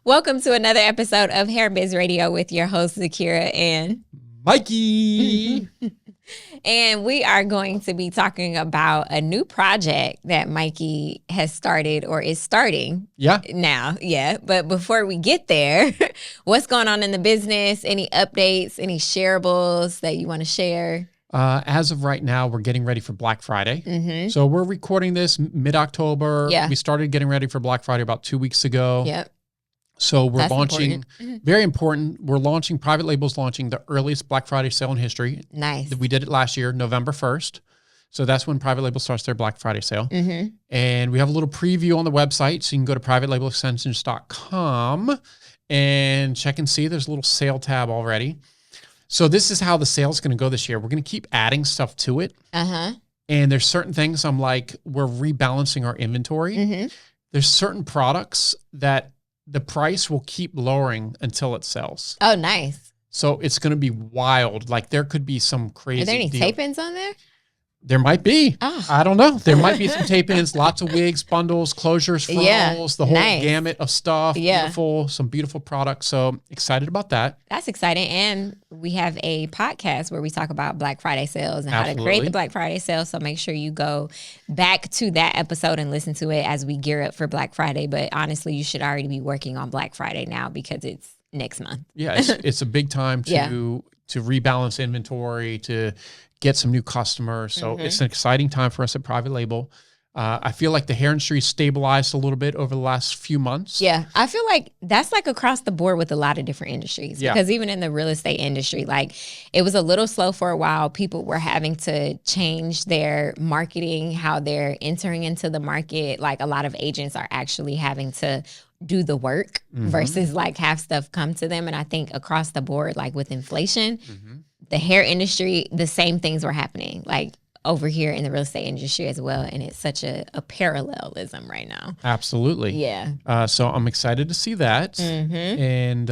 Welcome to another episode of Hair Biz Radio with your host, Zakiyrah and Mikey. And we are going to be talking about a new project that Mikey has started or is starting now. Yeah. But before we get there, what's going on in the business? Any updates, any shareables that you want to share? As of right now, we're getting ready for Black Friday. So we're recording this mid-October. Yeah. We started getting ready for Black Friday about 2 weeks ago. Yep. So we're That's launching, very important, we're launching, private labels launching the earliest Black Friday sale in history. Nice. We did it last year, November 1st. So that's when private label starts their Black Friday sale. And we have a little preview on the website. So you can go to privatelabelextensions.com and check and see. There's a little sale tab already. So this is how the sale is going to go this year. We're going to keep adding stuff to it. And there's certain things I'm like, we're rebalancing our inventory. There's certain products that the price will keep lowering until it sells. Oh, nice. So it's going to be wild. Like there could be some crazy Are there any deal. tape-ins on there? There might be. Oh. I don't know. There might be some tape-ins, lots of wigs, bundles, closures, frontals, the whole gamut of stuff. Beautiful, some beautiful products. So excited about that. That's exciting. And we have a podcast where we talk about Black Friday sales and how to create the Black Friday sale. So make sure you go back to that episode and listen to it as we gear up for Black Friday. But honestly, you should already be working on Black Friday now because it's next month. Yeah, it's a big time to rebalance inventory, to get some new customers. So it's an exciting time for us at Private Label. I feel like the hair industry stabilized a little bit over the last few months. Yeah, I feel like that's like across the board with a lot of different industries. Because even in the real estate industry, like it was a little slow for a while. People were having to change their marketing, how they're entering into the market. Like a lot of agents are actually having to do the work versus like have stuff come to them. And I think across the board, like with inflation, the hair industry, the same things were happening like over here in the real estate industry as well. And it's such a parallelism right now. Absolutely. Yeah. So I'm excited to see that. And,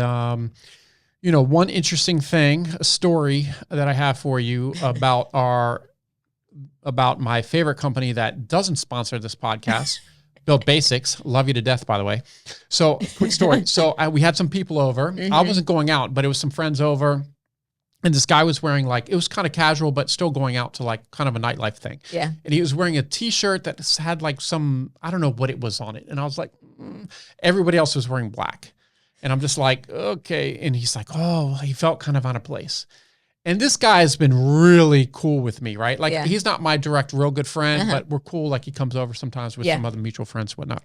you know, one interesting thing, a story that I have for you about my favorite company that doesn't sponsor this podcast, Built Basics. Love you to death, by the way. So quick story. So we had some people over. I wasn't going out, but it was some friends over. And this guy was wearing like, it was kind of casual, but still going out to like kind of a nightlife thing. Yeah. And he was wearing a t-shirt that had like some, I don't know what it was on it. And I was like, everybody else was wearing black. And I'm just like, okay. And he's like, oh, he felt kind of out of place. And this guy has been really cool with me, right? Like he's not my direct, real good friend, but we're cool. Like he comes over sometimes with some other mutual friends and whatnot.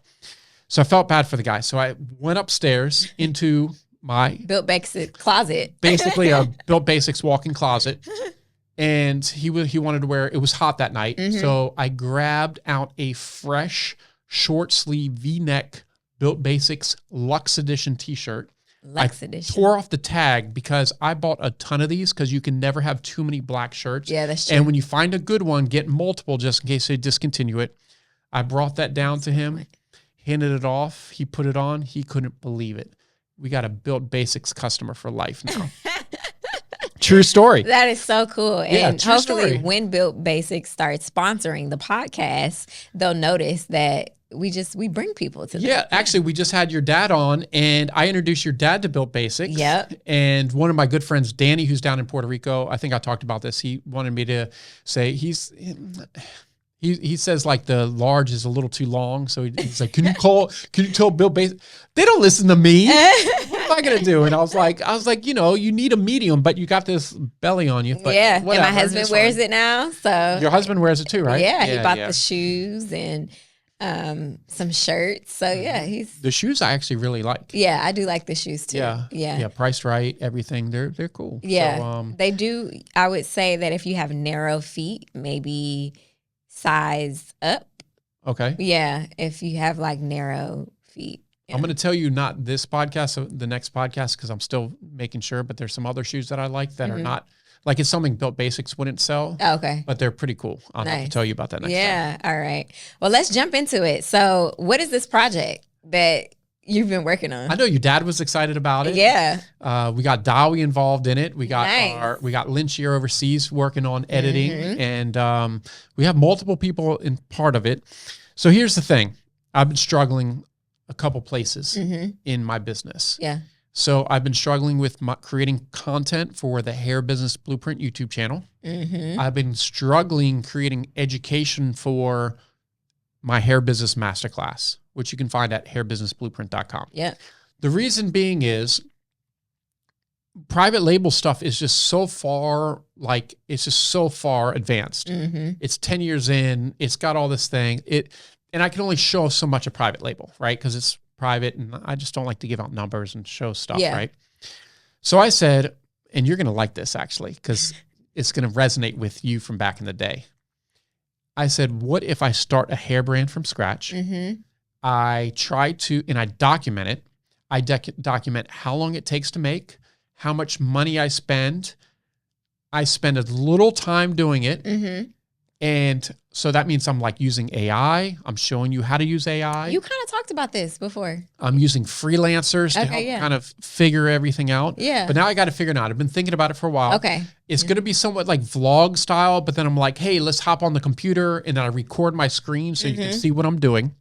So I felt bad for the guy. So I went upstairs into my Built Basics closet, basically a Built Basics walk-in closet. And he wanted to wear, it was hot that night. So I grabbed out a fresh short sleeve V-neck Built Basics Luxe Edition t-shirt. Tore off the tag because I bought a ton of these because you can never have too many black shirts. Yeah, that's true. And when you find a good one, get multiple just in case they discontinue it. I brought that down to him, handed it off. He put it on. He couldn't believe it. We got a Built Basics customer for life now. True story. That is so cool. Yeah, and hopefully when Built Basics starts sponsoring the podcast, they'll notice that we bring people to them. Yeah, actually, we just had your dad on, and I introduced your dad to Built Basics. Yep. And one of my good friends, Danny, who's down in Puerto Rico, I think I talked about this. He wanted me to say he says like the large is a little too long. So he's like, can you tell Built Basics? They don't listen to me. What am I going to do? And I was like, you know, you need a medium, but you got this belly on you. But yeah. whatever, and my husband wears it now. So your husband wears it too, right? Yeah. He bought the shoes and some shirts. So yeah, the shoes I actually really like. Yeah, I do like the shoes too. Yeah, priced right, everything. They're cool. Yeah, so, they do. I would say that if you have narrow feet, maybe size up. Okay. Yeah, if you have like narrow feet. Yeah. I'm going to tell you not this podcast, the next podcast, because I'm still making sure. But there's some other shoes that I like that are not. Like it's something Built Basics wouldn't sell. Oh, okay. But they're pretty cool. I'll have to tell you about that next time. Yeah. All right. Well, let's jump into it. So what is this project that you've been working on? I know your dad was excited about it. Yeah. We got Dowie involved in it. We got Lynch here overseas working on editing. And we have multiple people in part of it. So here's the thing. I've been struggling a couple places in my business. Yeah. So I've been struggling with creating content for the Hair Business Blueprint YouTube channel. I've been struggling creating education for my Hair Business Masterclass, which you can find at hairbusinessblueprint.com. Yeah. The reason being is private label stuff is just so far, it's just so far advanced. It's 10 years in, it's got all this thing. And I can only show so much of private label, right? Because it's private and I just don't like to give out numbers and show stuff, right? So I said, and you're going to like this actually, because it's going to resonate with you from back in the day. I said, what if I start a hair brand from scratch? I try to, and I document it. I document how long it takes to make, how much money I spend. I spend as little time doing it. And so that means I'm using AI. I'm showing you how to use AI. You kind of talked about this before. I'm using freelancers to help kind of figure everything out. Yeah. But now I got to figure it out. I've been thinking about it for a while. Okay. It's going to be somewhat like vlog style, but then I'm like, hey, let's hop on the computer and then I record my screen so you can see what I'm doing.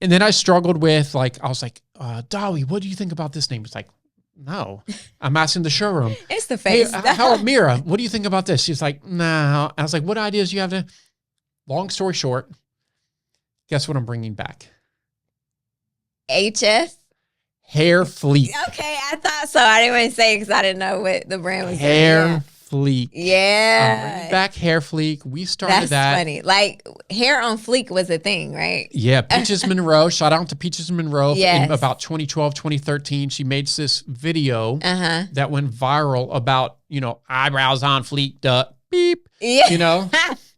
And then I struggled with I was like, Dolly, what do you think about this name? It's like, no, I'm asking the showroom. It's the face. Hey, how Mira, what do you think about this? She's like, no. I was like, what ideas do you have to? Long story short, guess what I'm bringing back? HS? Hairfleek. Okay, I thought so. I didn't want to say because I didn't know what the brand was. Hairfleek. Yeah. I'm bringing back Hairfleek. We started That's funny. Hair on fleek was a thing, right? Yeah. Peaches Monroe. Shout out to Peaches Monroe. Yes. In about 2012, 2013. She made this video that went viral about, eyebrows on fleek, beep,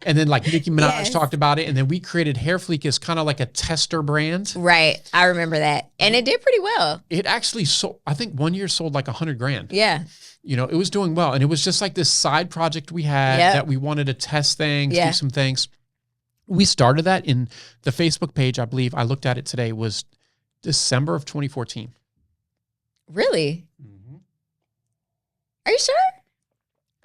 and then Nicki Minaj talked about it. And then we created Hairfleek as kind of like a tester brand. Right. I remember that. And it did pretty well. It actually sold, I think 1 year sold like $100,000. Yeah. It was doing well. And it was just like this side project we had that we wanted to test things, do some things. We started that in the Facebook page, I believe. I looked at it today, was December of 2014. Really? Are you sure?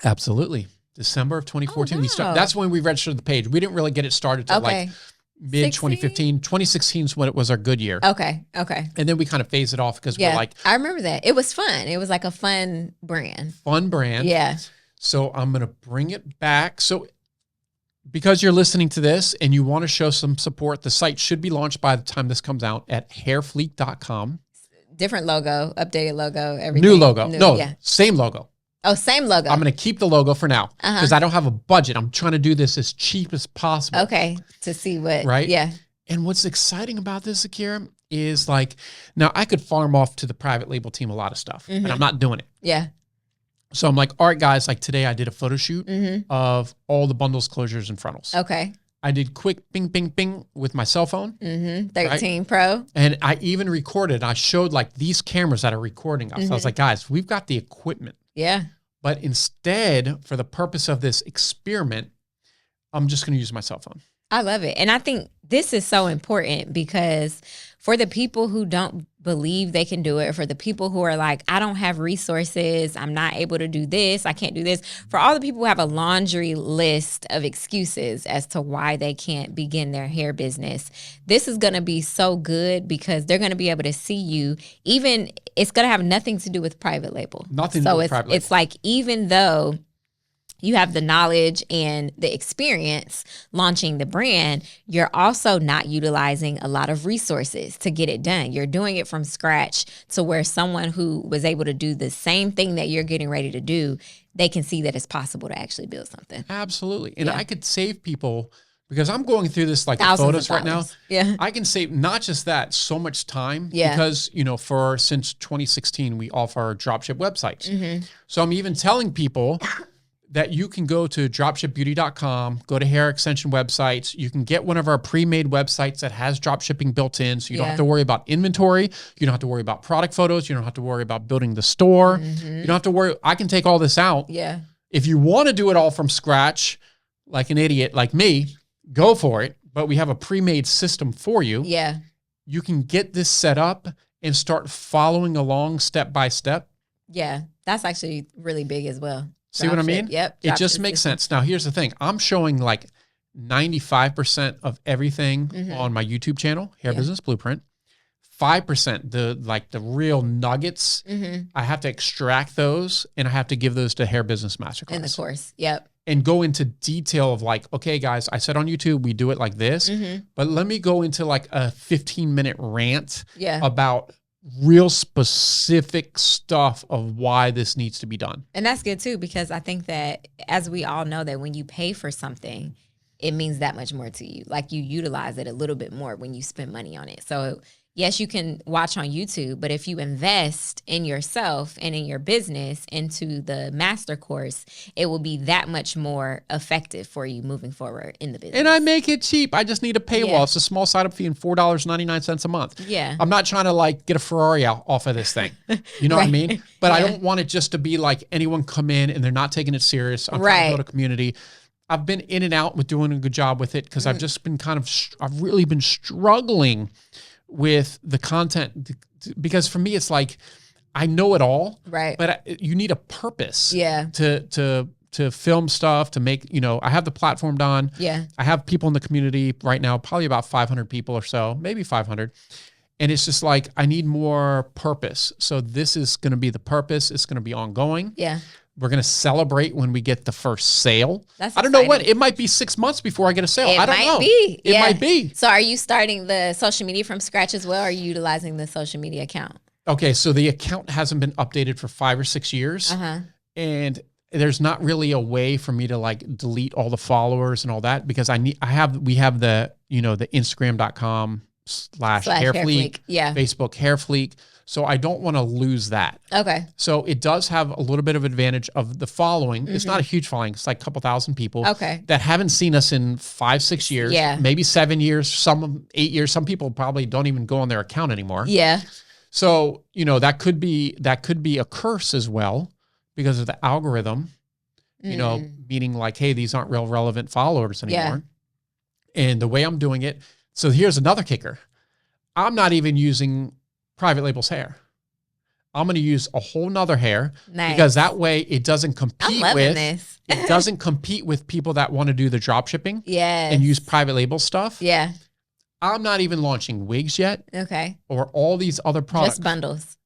Absolutely. December of 2014. Oh, wow. That's when we registered the page. We didn't really get it started till mid 2015. 2016 is when it was our good year. Okay. Okay. And then we kind of phased it off because we're like, I remember that. It was fun. It was like a fun brand. Yeah. So I'm going to bring it back. So because you're listening to this and you want to show some support, the site should be launched by the time this comes out at hairfleek.com. Different logo, updated logo, everything. New logo. Same logo. Oh, same logo. I'm going to keep the logo for now because I don't have a budget. I'm trying to do this as cheap as possible. Okay. To see what. Right? Yeah. And what's exciting about this, Zakiyrah, is now I could farm off to the private label team a lot of stuff, and I'm not doing it. Yeah. So I'm like, all right, guys, today I did a photo shoot of all the bundles, closures, and frontals. Okay. I did quick bing, bing, bing with my cell phone. 13 Pro. And I even recorded. I showed these cameras that are recording us. I was like, guys, we've got the equipment. Yeah. But instead, for the purpose of this experiment, I'm just going to use my cell phone. I love it. And I think this is so important because for the people who don't believe they can do it, for the people who are like, I don't have resources, I'm not able to do this, I can't do this, for all the people who have a laundry list of excuses as to why they can't begin their hair business, this is going to be so good because they're going to be able to see you. Even it's going to have nothing to do with private label. Nothing to do with private label. It's like, even though you have the knowledge and the experience launching the brand, you're also not utilizing a lot of resources to get it done. You're doing it from scratch to where someone who was able to do the same thing that you're getting ready to do, they can see that it's possible to actually build something. Absolutely. And I could save people, because I'm going through this the photos right now. Yeah. I can save not just that, so much time. Yeah. Because, since 2016, we offer dropship websites. So I'm even telling people that you can go to dropshipbeauty.com, go to hair extension websites. You can get one of our pre-made websites that has drop shipping built in. So you don't have to worry about inventory. You don't have to worry about product photos. You don't have to worry about building the store. You don't have to worry. I can take all this out. Yeah. If you want to do it all from scratch, like an idiot like me, go for it. But we have a pre-made system for you. Yeah. You can get this set up and start following along step by step. Yeah. That's actually really big as well. See what I mean? Yep. It just makes sense. Now, here's the thing. I'm showing 95% of everything on my YouTube channel, Hair Business Blueprint. 5%, the real nuggets, I have to extract those and I have to give those to Hair Business Masterclass. In the course. Yep. And go into detail of like, okay, guys, I said on YouTube, we do it like this, but let me go into like a 15-minute rant about real specific stuff of why this needs to be done. And that's good too, because I think that as we all know that when you pay for something, it means that much more to you. Like you utilize it a little bit more when you spend money on it. So yes, you can watch on YouTube, but if you invest in yourself and in your business into the master course, it will be that much more effective for you moving forward in the business. And I make it cheap. I just need a paywall. Yeah. It's a small sign-up fee and $4.99 a month. Yeah. I'm not trying to like get a Ferrari out off of this thing. You know what I mean? But I don't want it just to be like anyone come in and they're not taking it serious. I'm trying to build a community. I've been in and out with doing a good job with it because I've just been I've really been struggling with the content because for me, it's like, I know it all, right? But you need a purpose to film stuff, to make, I have the platform done. Yeah. I have people in the community right now, probably about 500 people or so, maybe 500. And it's just like, I need more purpose. So this is going to be the purpose. It's going to be ongoing. Yeah. We're going to celebrate when we get the first sale. That's I don't know when. It might be 6 months before I get a sale. I don't know. It might be. So are you starting the social media from scratch as well? Or are you utilizing the social media account? Okay. So the account hasn't been updated for 5 or 6 years. And there's not really a way for me to like delete all the followers and all that because we have the, the Instagram.com/Hairfleek, Facebook Hairfleek. So I don't want to lose that. Okay. So it does have a little bit of advantage of the following. It's not a huge following. It's like a couple thousand people that haven't seen us in 5, 6 years, maybe 7 years, some 8 years. Some people probably don't even go on their account anymore. Yeah. So, that could be a curse as well because of the algorithm, meaning like, hey, these aren't real relevant followers anymore. And the way I'm doing it. So here's another kicker. I'm not even using private labels hair. I'm going to use a whole nother hair because that way it doesn't compete it doesn't compete with people that want to do the drop shipping and use private label stuff. Yeah. I'm not even launching wigs yet. Okay. Or all these other products. Just bundles,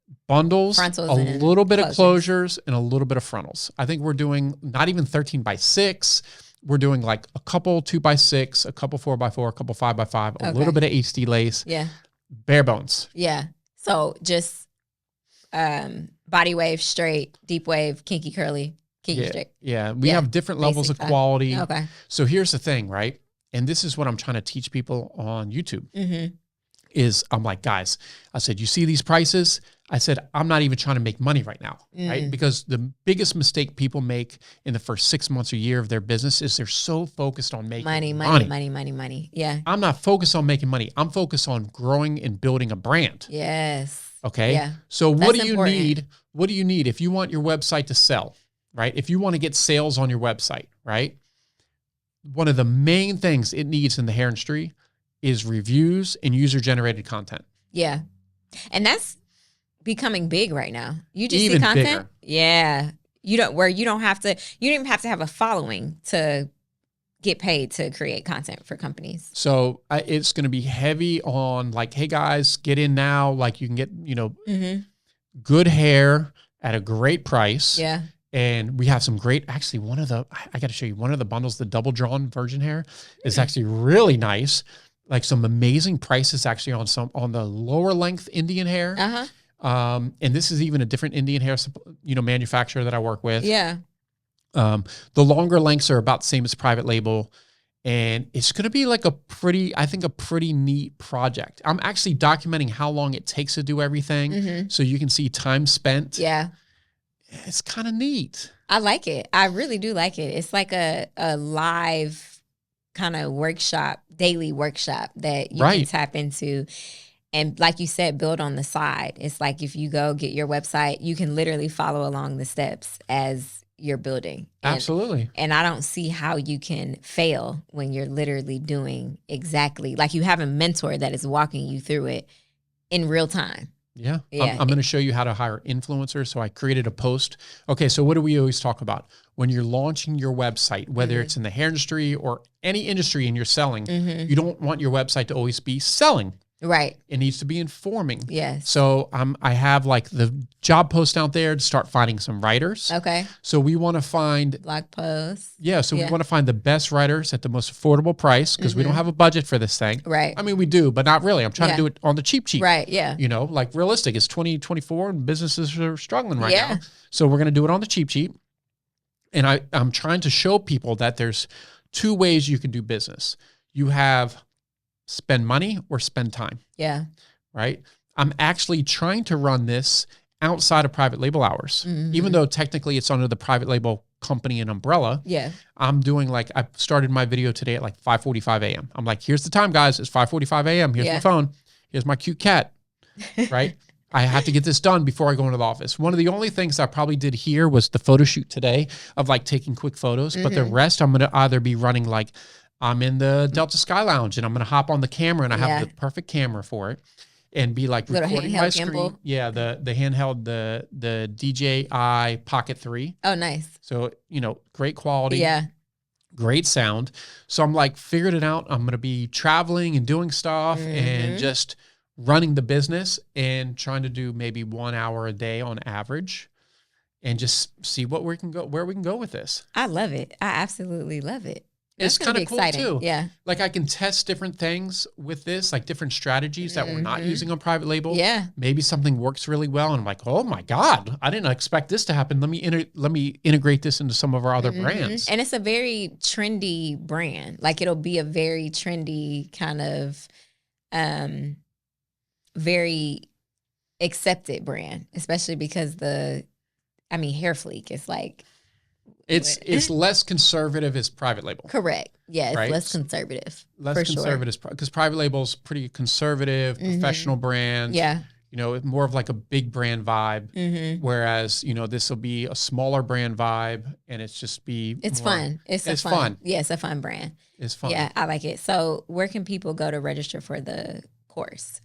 frontals, a little bit of closures and a little bit of frontals. I think we're doing not even 13x6. We're doing like a couple 2x6, a couple 4x4, a couple 5x5, a little bit of HD lace. Yeah. Bare bones. Yeah. So just body wave, straight, deep wave, kinky, curly, kinky, straight. Yeah. We have different levels of quality. Okay. So here's the thing, right? And this is what I'm trying to teach people on YouTube is I'm like, guys, I said, you see these prices? I said, I'm not even trying to make money right now, right? Because the biggest mistake people make in the first 6 months or year of their business is they're so focused on making money. Yeah. I'm not focused on making money. I'm focused on growing and building a brand. Yes. Okay. Yeah. So what do you need? What do you need if you want your website to sell, right? If you want to get sales on your website, right? One of the main things it needs in the hair industry is reviews and user-generated content. Yeah. And that's becoming big right now. You just even see content. Bigger. Yeah. You don't even have to have a following to get paid to create content for companies. So it's going to be heavy on like, hey guys, get in now. Like you can get, good hair at a great price. Yeah. And we have some great, actually I got to show you one of the bundles, the double drawn virgin hair is actually really nice. Like some amazing prices actually on the lower length Indian hair. And this is even a different Indian hair, manufacturer that I work with. Yeah. The longer lengths are about the same as private label. And it's going to be like a pretty neat project. I'm actually documenting how long it takes to do everything. So you can see time spent. Yeah. It's kind of neat. I like it. I really do like it. It's like a live kind of daily workshop that you can tap into. And like you said, build on the side. It's like if you go get your website, you can literally follow along the steps as you're building. Absolutely. And I don't see how you can fail when you're literally doing exactly, like you have a mentor that is walking you through it in real time. Yeah. I'm going to show you how to hire influencers. So I created a post. Okay. So what do we always talk about? When you're launching your website, whether it's in the hair industry or any industry and you're selling, you don't want your website to always be selling. Right. It needs to be informing. Yes. So I have like the job post out there to start finding some writers. Okay. So we want to find blog posts. Yeah. So we want to find the best writers at the most affordable price because we don't have a budget for this thing. Right. I mean, we do, but not really. I'm trying to do it on the cheap. Right. Yeah. You know, like realistic. It's 2024 and businesses are struggling right now. So we're going to do it on the cheap. And I'm trying to show people that there's two ways you can do business. You have spend money or spend time. Yeah. Right. I'm actually trying to run this outside of private label hours, even though technically it's under the private label company and umbrella. Yeah. I'm doing like, I started my video today at like 5:45 a.m. I'm like, here's the time, guys. It's 5:45 a.m. Here's my phone. Here's my cute cat. Right. I have to get this done before I go into the office. One of the only things I probably did here was the photo shoot today of like taking quick photos, but the rest I'm going to either be running like, I'm in the Delta Sky Lounge and I'm going to hop on the camera and I have the perfect camera for it and be like recording my screen. Gimbal. Yeah, the handheld, the DJI Pocket 3. Oh, nice. So, you know, great quality. Yeah. Great sound. So I'm like, figured it out. I'm going to be traveling and doing stuff and just running the business and trying to do maybe 1 hour a day on average and just see where we can go with this. I love it. I absolutely love it. It's kind of cool too. Yeah. Like I can test different things with this, like different strategies that we're not using on private label. Yeah. Maybe something works really well. And I'm like, oh my God, I didn't expect this to happen. Let me integrate this into some of our other brands. And it's a very trendy brand. Like it'll be a very trendy kind of, very accepted brand, especially because Hairfleek is like, it's less conservative as private label. Correct. Yeah, it's right? less conservative. Less conservative because private label's pretty conservative, professional brand. Yeah. You know, more of like a big brand vibe. Whereas, you know, this will be a smaller brand vibe and it's fun. It's fun. Yeah, it's a fun brand. It's fun. Yeah, I like it. So where can people go to register for the course?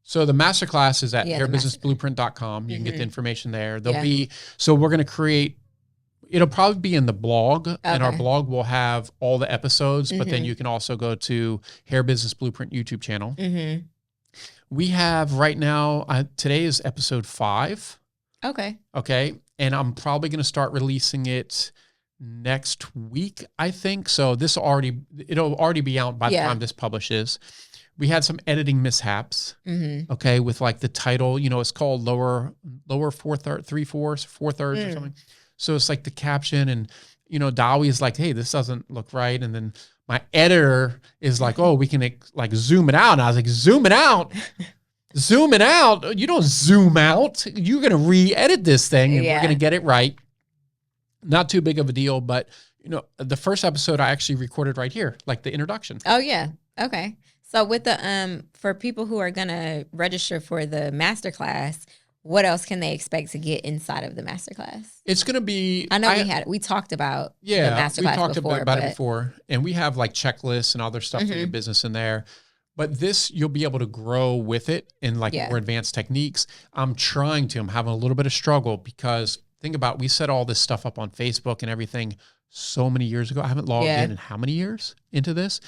So the masterclass is at hairbusinessblueprint.com. You can get the information there. We're going to create, it'll probably be in the blog, and our blog will have all the episodes, but then you can also go to Hair Business Blueprint YouTube channel. We have right now, today is episode 5. Okay. And I'm probably going to start releasing it next week, I think. So it'll already be out by the time this publishes. We had some editing mishaps, okay, with like the title, you know, it's called lower 3/4 or something. So it's like the caption and, you know, Dawi is like, hey, this doesn't look right. And then my editor is like, oh, we can like zoom it out. And I was like, zoom it out? Zoom it out? You don't zoom out. You're going to re-edit this thing and we're going to get it right. Not too big of a deal, but, you know, the first episode I actually recorded right here, like the introduction. Oh, yeah. Okay. So with the for people who are gonna register for the masterclass, what else can they expect to get inside of the masterclass? It's gonna be. I know we talked about the masterclass. We talked about it before, and we have like checklists and other stuff for your business in there. But this, you'll be able to grow with it in like more advanced techniques. I'm having a little bit of struggle because think about, we set all this stuff up on Facebook and everything so many years ago. I haven't logged in how many years into this?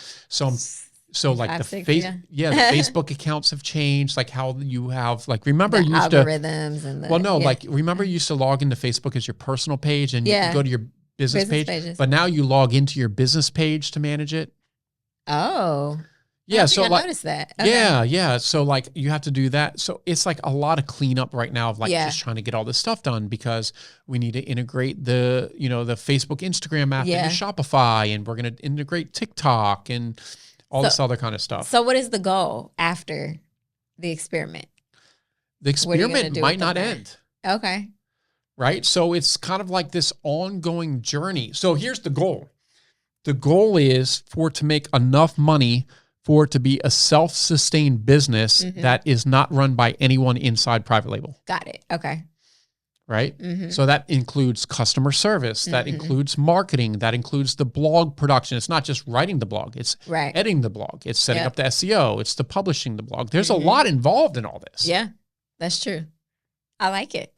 So like the Facebook accounts have changed, like how you have like, remember you used algorithms and remember you used to log into Facebook as your personal page and you could go to your business page, pages. But now you log into your business page to manage it. Oh. Yeah, I noticed that. Okay. Yeah. So like you have to do that. So it's like a lot of cleanup right now of like just trying to get all this stuff done because we need to integrate the Facebook, Instagram app into Shopify, and we're going to integrate TikTok and all this other kind of stuff. So what is the goal after the experiment? The experiment might not end. Okay. Right? So it's kind of like this ongoing journey. So here's the goal. The goal is for it to make enough money for it to be a self-sustained business that is not run by anyone inside private label. Got it. Okay. Right? So that includes customer service, that includes marketing, that includes the blog production. It's not just writing the blog, it's editing the blog, it's setting up the SEO, it's the publishing the blog. There's a lot involved in all this. Yeah, that's true. I like it.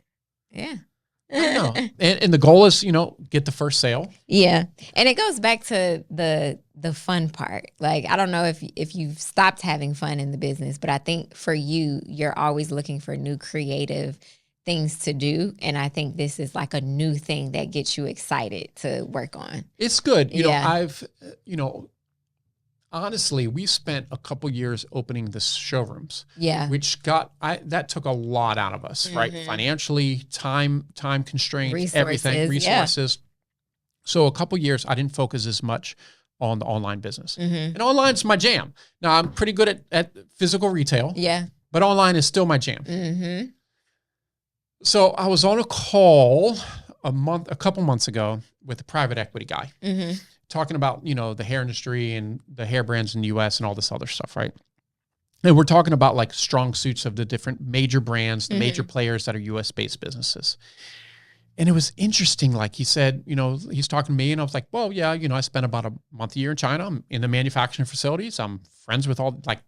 Yeah. I don't know. And the goal is, get the first sale. Yeah. And it goes back to the fun part. Like, I don't know if you've stopped having fun in the business, but I think for you, you're always looking for new creative things to do. And I think this is like a new thing that gets you excited to work on. It's good. Honestly, we spent a couple years opening the showrooms. Yeah. Which that took a lot out of us, right? Financially, time constraints, everything, resources. Yeah. So a couple years, I didn't focus as much on the online business. And online's my jam. Now, I'm pretty good at physical retail. Yeah. But online is still my jam. So I was on a call a couple months ago with a private equity guy. Talking about, the hair industry and the hair brands in the US and all this other stuff, right? And we're talking about like strong suits of the different major brands, the major players that are US based businesses. And it was interesting. Like he said, he's talking to me and I was like, well, yeah, I spent about a month a year in China. I'm in the manufacturing facilities. I'm friends with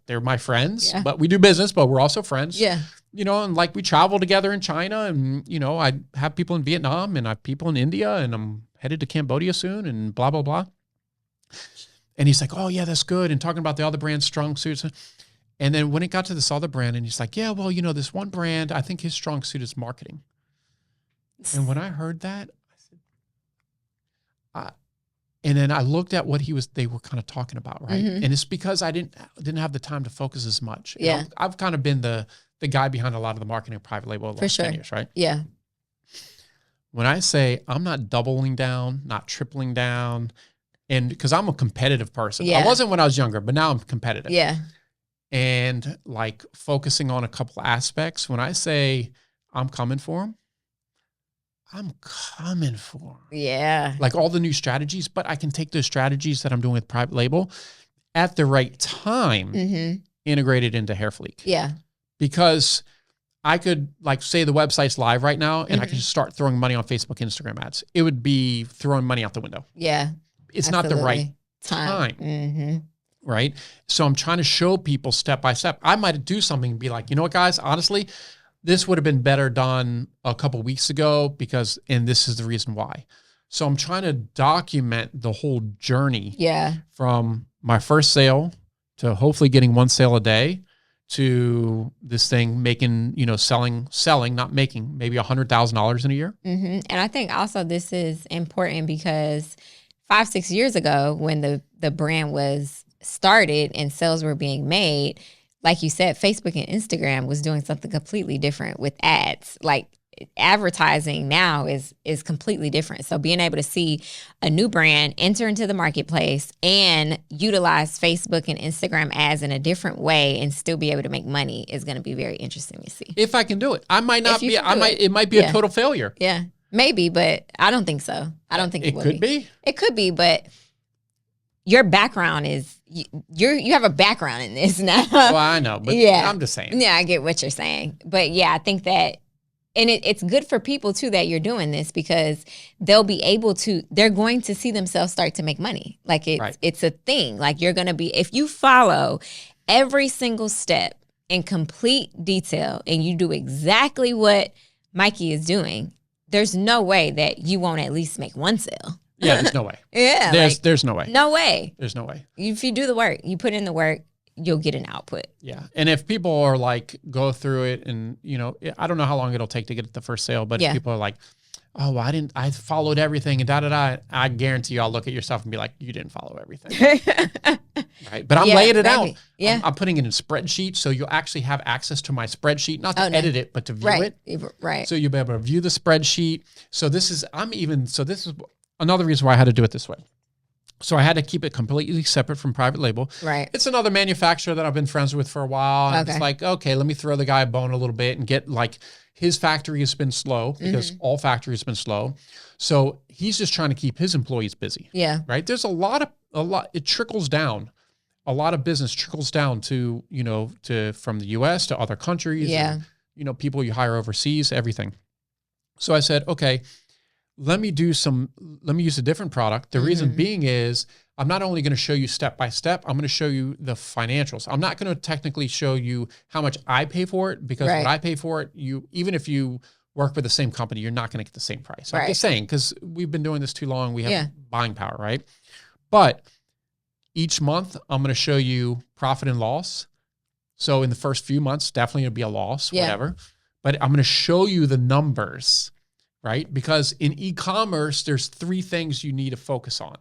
they're my friends, but we do business, but we're also friends. Yeah. And like we travel together in China and, I have people in Vietnam and I have people in India and I'm headed to Cambodia soon and blah, blah, blah. And he's like, oh yeah, that's good. And talking about the other brand's strong suits. And then when it got to this other brand and he's like, yeah, well, this one brand, I think his strong suit is marketing. And when I heard that, I said, and then I looked at what they were kind of talking about. Right. And it's because I didn't have the time to focus as much. Yeah. I've kind of been the guy behind a lot of the marketing of private label the last 10 years. Right. Yeah. When I say I'm not doubling down, not tripling down, and because I'm a competitive person. I wasn't when I was younger, but now I'm competitive. Yeah. And like focusing on a couple aspects. When I say I'm coming for them, I'm coming for them. Yeah. Like all the new strategies, but I can take those strategies that I'm doing with private label at the right time, integrated into Hairfleek. Yeah. Because I could say the website's live right now and I can just start throwing money on Facebook, Instagram ads. It would be throwing money out the window. Yeah. It's absolutely not the right time. Right. So I'm trying to show people step by step. I might do something and be like, you know what, guys, honestly, this would have been better done a couple weeks ago and this is the reason why. So I'm trying to document the whole journey. Yeah. From my first sale to hopefully getting one sale a day to this thing making, selling, not making maybe $100,000 in a year. And I think also this is important because 5-6 years ago when the brand was started and sales were being made, like you said, Facebook and Instagram was doing something completely different with ads. Like advertising now is completely different. So being able to see a new brand enter into the marketplace and utilize Facebook and Instagram ads in a different way and still be able to make money is going to be very interesting to see. If I can do it. I might not be, it might be a total failure. Yeah. Maybe, but I don't think so. I don't think it could be. It could be, but your background is you have a background in this now. Well, I know, but I'm just saying. Yeah, I get what you're saying. But yeah, I think that, and it's good for people too that you're doing this because they're going to see themselves start to make money. Like it's a thing. Like you're going to be, if you follow every single step in complete detail and you do exactly what Mikey is doing, there's no way that you won't at least make one sale. Yeah, there's no way. Yeah. There's no way. No way. There's no way. If you do the work, you put in the work, you'll get an output. Yeah. And if people are like, go through it and, I don't know how long it'll take to get the first sale, but if people are like, oh, I followed everything and I guarantee you I'll look at yourself and be like, you didn't follow everything. Right. But I'm laying it out. Yeah. I'm putting it in a spreadsheet. So you'll actually have access to my spreadsheet, not to edit it, but to view it. Right. So you'll be able to view the spreadsheet. So this is another reason why I had to do it this way. So I had to keep it completely separate from private label. Right. It's another manufacturer that I've been friends with for a while. And it's like, okay, let me throw the guy a bone a little bit and get his factory has been slow because all factories have been slow. So he's just trying to keep his employees busy. Yeah. Right. There's a lot, it trickles down. A lot of business trickles down to from the US to other countries. Yeah. And, people you hire overseas, everything. So I said, okay, let me use a different product. The reason being is I'm not only going to show you step by step, I'm going to show you the financials. I'm not going to technically show you how much I pay for it because what I pay for it, even if you work with the same company, you're not going to get the same price. I'm Right. just saying, because we've been doing this too long. We have Yeah. buying power, right? But each month, I'm going to show you profit and loss. So in the first few months, definitely it'll be a loss, whatever. But I'm going to show you the numbers, right? Because in e-commerce, there's 3 things you need to focus on.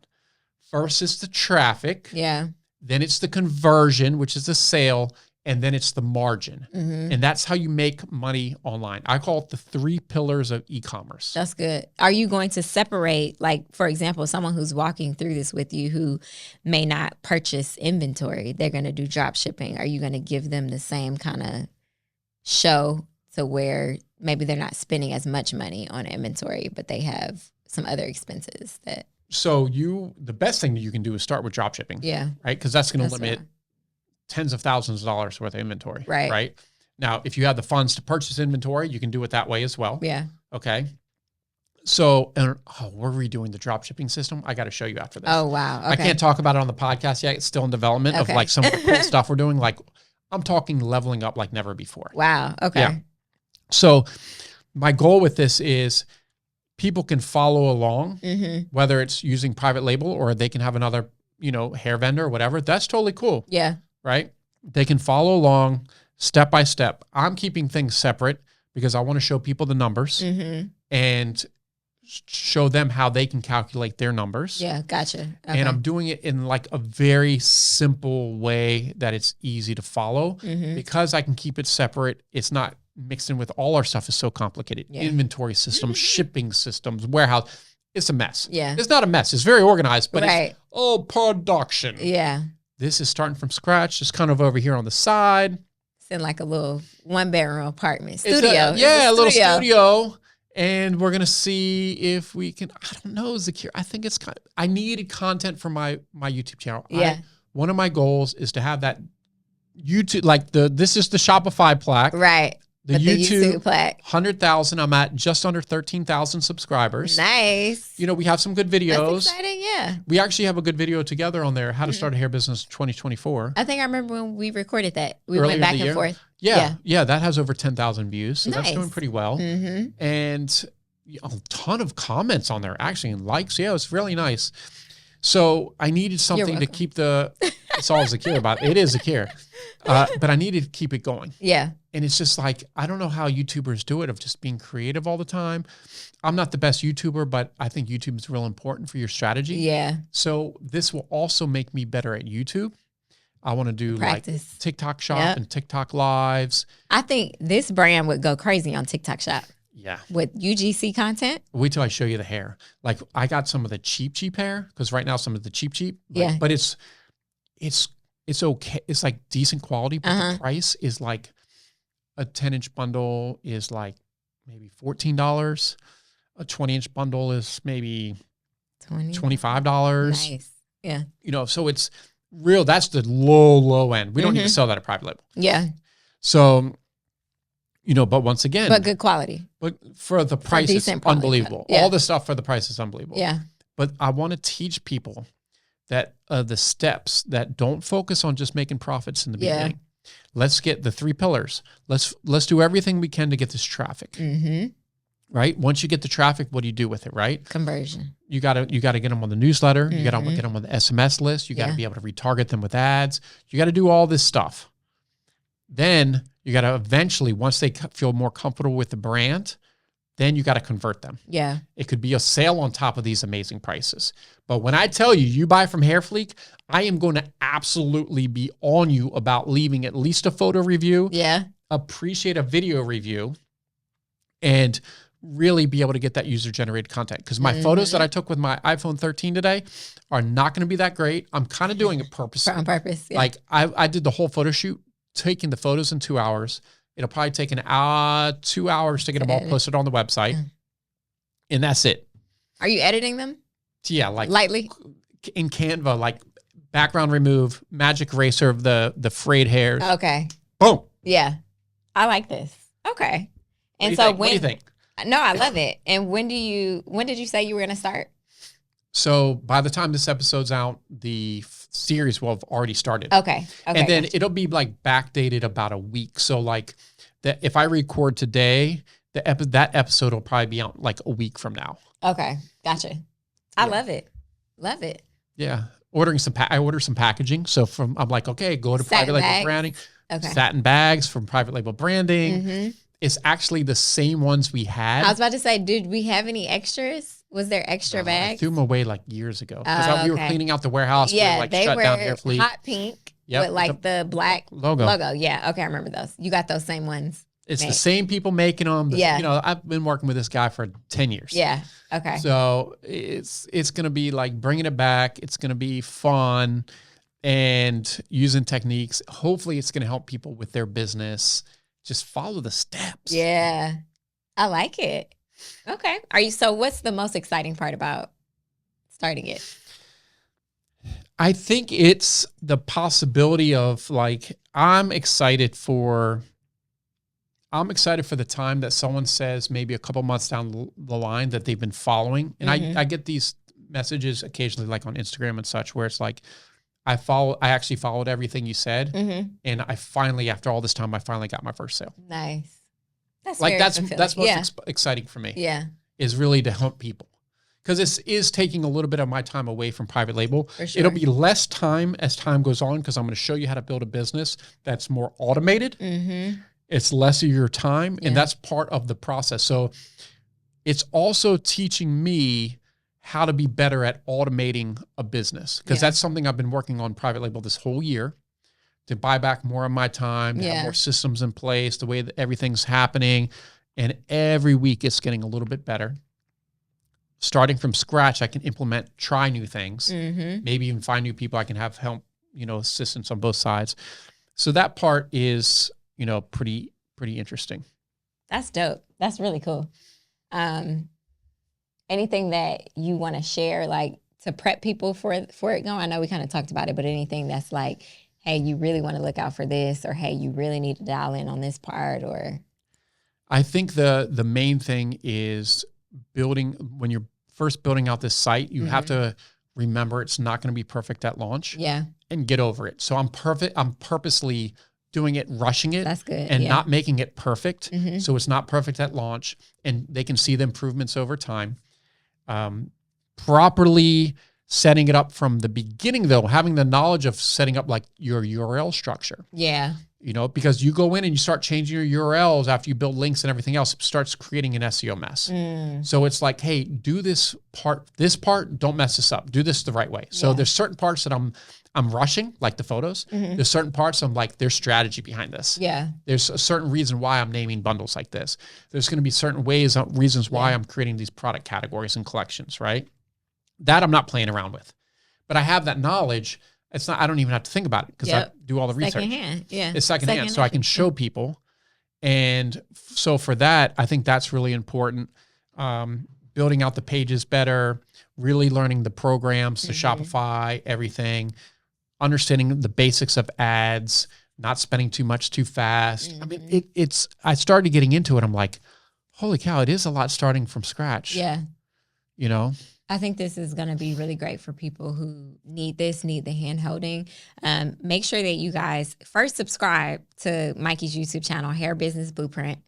First is the traffic. Yeah. Then it's the conversion, which is the sale. And then it's the margin. Mm-hmm. And that's how you make money online. I call it the 3 pillars of e-commerce. That's good. Are you going to separate, like, for example, someone who's walking through this with you who may not purchase inventory, they're going to do drop shipping. Are you going to give them the same kind of show to where maybe they're not spending as much money on inventory, but they have some other expenses that... So the best thing that you can do is start with drop shipping. Yeah. Right? Because that's going to limit right. tens of thousands of dollars worth of inventory. Right. Right. Now, if you have the funds to purchase inventory, you can do it that way as well. Yeah. Okay. So, we're redoing the drop shipping system. I got to show you after this. Oh, wow. Okay. I can't talk about it on the podcast yet. It's still in development of like some of the cool stuff we're doing. Like I'm talking leveling up like never before. Wow. Okay. Yeah. So my goal with this is people can follow along, whether it's using private label or they can have another, hair vendor or whatever. That's totally cool. Yeah. Right? They can follow along step by step. I'm keeping things separate because I want to show people the numbers and show them how they can calculate their numbers. Yeah, gotcha. Okay. And I'm doing it in like a very simple way that it's easy to follow because I can keep it separate. It's not mixed in with all our stuff is so complicated. Yeah. Inventory systems, shipping systems, warehouse. It's a mess. Yeah. It's not a mess. It's very organized, but right. it's production. Yeah. This is starting from scratch, just kind of over here on the side. It's in like a little 1-bedroom apartment studio. A little studio. And we're going to see if we can, I don't know, Zakiyrah. I think I needed content for my YouTube channel. Yeah. One of my goals is to have that YouTube, like this is the Shopify plaque. Right. The YouTube plaque. 100,000. I'm at just under 13,000 subscribers. Nice. We have some good videos. That's exciting, yeah. We actually have a good video together on there, How to Start a Hair Business in 2024. I think I remember when we recorded that. We Earlier went back and forth. Yeah, that has over 10,000 views. So that's doing pretty well. And a ton of comments on there, actually, and likes. Yeah, it's really nice. So I needed something to keep it's all Zakiyrah about it. It is Zakiyrah. But I needed to keep it going. Yeah. And it's just like, I don't know how YouTubers do it of just being creative all the time. I'm not the best YouTuber, but I think YouTube is real important for your strategy. Yeah. So this will also make me better at YouTube. I want to do like TikTok Shop and TikTok Lives. I think this brand would go crazy on TikTok Shop. Yeah. With UGC content. Wait till I show you the hair. Like I got some of the cheap hair because right now some of the cheap. Yeah. But it's okay. It's like decent quality, but the price is like a 10-inch bundle is like maybe $14. A 20-inch bundle is maybe $25. Nice. Yeah. So it's real. That's the low end. We don't need to sell that at private label. Yeah. So, but once again. But good quality. But for the price, it's unbelievable. Yeah. All the stuff for the price is unbelievable. Yeah. But I want to teach people that the steps that don't focus on just making profits in the beginning. Let's get the 3 pillars. Let's do everything we can to get this traffic. Right? Once you get the traffic, what do you do with it, right? Conversion. You gotta get them on the newsletter. You gotta get them on the SMS list. You gotta be able to retarget them with ads. You gotta do all this stuff. Then you gotta eventually, once they feel more comfortable with the brand, then you gotta convert them. Yeah. It could be a sale on top of these amazing prices. But when I tell you buy from Hairfleek, I am going to absolutely be on you about leaving at least a photo review. Yeah. Appreciate a video review. And really be able to get that user-generated content. Because my photos that I took with my iPhone 13 today are not going to be that great. I'm kind of doing it purposely. On purpose, yeah. Like, I did the whole photo shoot, taking the photos in 2 hours. It'll probably take 2 hours to get them all posted on the website. And that's it. Are you editing them? Yeah, like lightly in Canva, like background remove, magic eraser of the frayed hairs. Okay. Boom. Yeah. I like this. Okay. And so what do you think? No, I love it. And when did you say you were going to start? So by the time this episode's out, the series will have already started. Okay. And then it'll be like backdated about a week. So like if I record today, that episode will probably be out like a week from now. Okay. Gotcha. I love it. Love it. Yeah. I ordered some packaging. So I'm like, okay, go to Satin private label bags. branding. Okay. Satin bags from private label branding. It's actually the same ones we had. I was about to say, did we have any extras? Was there extra bags? I threw them away like years ago. Because we were cleaning out the warehouse. Yeah, we like they shut were down Hairfleek. hot pink with like the black logo. Yeah, okay, I remember those. You got those same ones. It's the same people making them. Yeah. You know, I've been working with this guy for 10 years. Yeah. Okay. So it's going to be like bringing it back. It's going to be fun and using techniques. Hopefully it's going to help people with their business. Just follow the steps. Yeah. I like it. Okay. So what's the most exciting part about starting it? I think it's the possibility of like, I'm excited for the time that someone says maybe a couple months down the line that they've been following. And I get these messages occasionally like on Instagram and such where it's like, I actually followed everything you said. And I finally, after all this time, I finally got my first sale. Nice. That's most exciting for me. Yeah. Is really to help people. Because this is taking a little bit of my time away from private label. For sure. It'll be less time as time goes on because I'm going to show you how to build a business that's more automated. It's less of your time, and that's part of the process. So it's also teaching me how to be better at automating a business because that's something I've been working on private label this whole year to buy back more of my time, to have more systems in place, the way that everything's happening. And every week it's getting a little bit better. Starting from scratch, I can try new things, maybe even find new people I can have help, assistance on both sides. So that part is, pretty interesting. That's dope. That's really cool. Anything that you want to share, like to prep people for it going? I know we kind of talked about it, but anything that's like, hey, you really want to look out for this, or hey, you really need to dial in on this part, or? I think the main thing is when you're first building out this site, you have to remember it's not going to be perfect at launch. Yeah. And get over it. So I'm purposely doing it, rushing it. That's good. And not making it perfect. So it's not perfect at launch and they can see the improvements over time. Properly setting it up from the beginning though, having the knowledge of setting up like your URL structure. Yeah. Because you go in and you start changing your URLs after you build links and everything else, it starts creating an SEO mess. So it's like, hey, do this part, don't mess this up. Do this the right way. So there's certain parts that I'm rushing, like the photos. There's certain parts I'm like, there's strategy behind this. Yeah. There's a certain reason why I'm naming bundles like this. There's going to be certain reasons why I'm creating these product categories and collections, right? That I'm not playing around with. But I have that knowledge. I don't even have to think about it because I do all the research. Secondhand, yeah. It's secondhand. So I can show people. And so for that, I think that's really important. Building out the pages better, really learning the programs, the Shopify, everything, understanding the basics of ads, not spending too much too fast. I mean, I started getting into it. I'm like, holy cow, it is a lot starting from scratch. Yeah. I think this is going to be really great for people who need the hand holding. Make sure that you guys first subscribe to Mikey's YouTube channel, Hair Business Blueprint,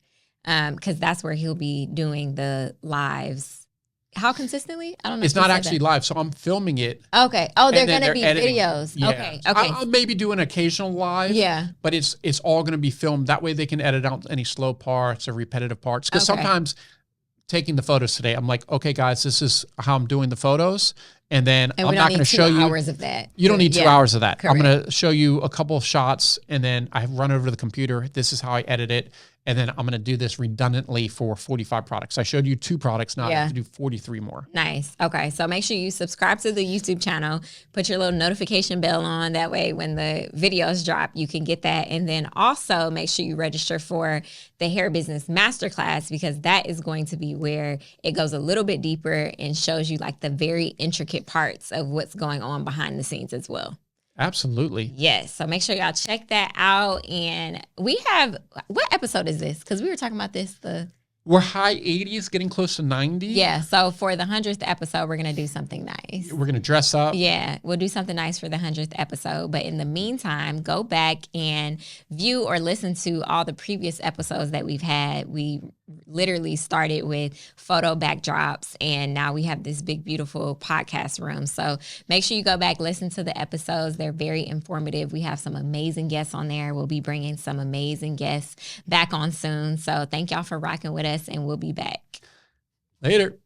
because that's where he'll be doing the lives. How consistently? I don't know. It's not actually live, so I'm filming it. Okay. Oh, they're going to be editing videos. Yeah. Okay. I'll maybe do an occasional live. Yeah. But it's all going to be filmed. That way they can edit out any slow parts or repetitive parts. Because sometimes taking the photos today, I'm like, okay, guys, this is how I'm doing the photos. And then I'm not going to show you 2 hours of that. You don't need 2 hours of that. Correct. I'm going to show you a couple of shots and then I run over to the computer. This is how I edit it. And then I'm going to do this redundantly for 45 products. I showed you 2 products. Now I have to do 43 more. Nice. Okay. So make sure you subscribe to the YouTube channel, put your little notification bell on. That way when the videos drop, you can get that. And then also make sure you register for the Hair Business Masterclass, because that is going to be where it goes a little bit deeper and shows you like the very intricate parts of what's going on behind the scenes as well. Absolutely. Yes. So make sure y'all check that out. And we have, what episode is this? Because we were talking about this. We're high 80s, getting close to 90. Yeah. So for the 100th episode, we're going to do something nice. We're going to dress up. Yeah. We'll do something nice for the 100th episode. But in the meantime, go back and view or listen to all the previous episodes that we've had. We literally started with photo backdrops, and now we have this big, beautiful podcast room. So make sure you go back, listen to the episodes. They're very informative. We have some amazing guests on there. We'll be bringing some amazing guests back on soon. So thank y'all for rocking with us, and we'll be back. Later.